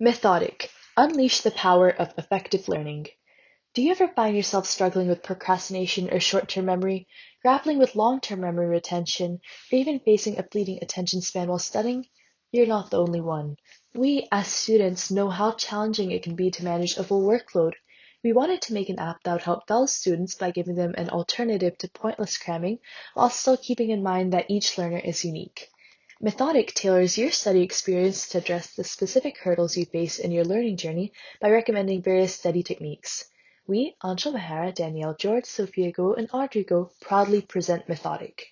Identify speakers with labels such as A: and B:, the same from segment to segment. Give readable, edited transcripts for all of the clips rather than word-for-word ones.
A: Methodic. Unleash the power of effective learning. Do you ever find yourself struggling with procrastination or short-term memory, grappling with long-term memory retention, or even facing a fleeting attention span while studying? You're not the only one. We, as students, know how challenging it can be to manage a full workload. We wanted to make an app that would help fellow students by giving them an alternative to pointless cramming, while still keeping in mind that each learner is unique. Methodic tailors your study experience to address the specific hurdles you face in your learning journey by recommending various study techniques. We, Aanchal Behara, Danielle George, Sophia Guo, and Audrey Guo, proudly present Methodic.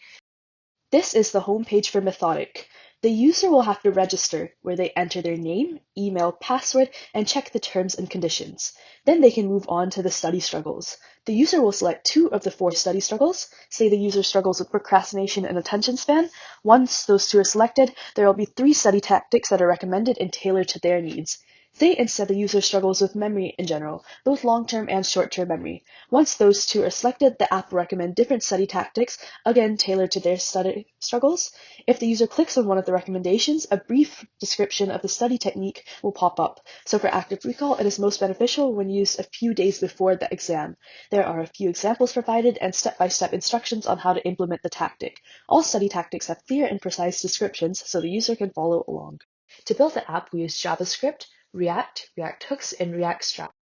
A: This is the homepage for Methodic. The user will have to register, where they enter their name, email, password, and check the terms and conditions. Then they can move on to the study struggles. The user will select 2 of the 4 study struggles. Say the user struggles with procrastination and attention span. Once those 2 are selected, there will be 3 study tactics that are recommended and tailored to their needs. Say instead the user struggles with memory in general, both long-term and short-term memory. Once those 2 are selected, the app will recommend different study tactics, again tailored to their study struggles. If the user clicks on one of the recommendations, a brief description of the study technique will pop up. So for active recall, it is most beneficial when used a few days before the exam. There are a few examples provided and step-by-step instructions on how to implement the tactic. All study tactics have clear and precise descriptions so the user can follow along. To build the app, we use JavaScript, React, React Hooks, and React Strap.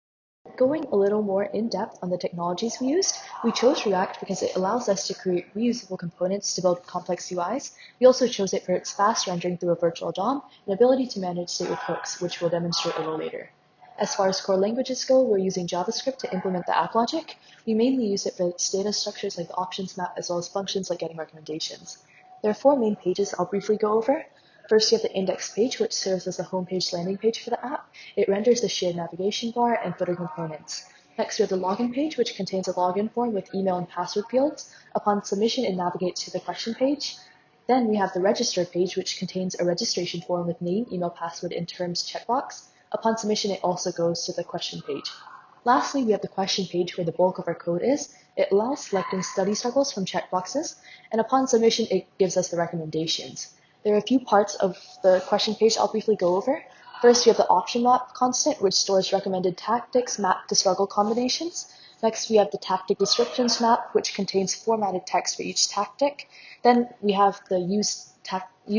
A: Going a little more in-depth on the technologies we used, we chose React because it allows us to create reusable components to build complex UIs. We also chose it for its fast rendering through a virtual DOM and ability to manage state with hooks, which we'll demonstrate a little later. As far as core languages go, we're using JavaScript to implement the app logic. We mainly use it for its data structures like the options map, as well as functions like getting recommendations. There are 4 main pages I'll briefly go over. First, you have the index page, which serves as the homepage landing page for the app. It renders the shared navigation bar and footer components. Next, we have the login page, which contains a login form with email and password fields. Upon submission, it navigates to the question page. Then we have the register page, which contains a registration form with name, email, password, and terms checkbox. Upon submission, it also goes to the question page. Lastly, we have the question page where the bulk of our code is. It allows selecting study struggles from checkboxes, and upon submission, it gives us the recommendations. There are a few parts of the question page I'll briefly go over. First, we have the option map constant, which stores recommended tactics mapped to struggle combinations. Next, we have the tactic descriptions map, which contains formatted text for each tactic. Then we have the use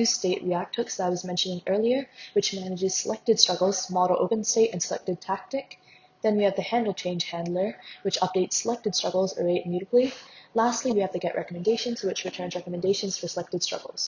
A: state React hooks that I was mentioning earlier, which manages selected struggles, model open state, and selected tactic. Then we have the handle change handler, which updates selected struggles array immutably. Lastly, we have the get recommendations, which returns recommendations for selected struggles.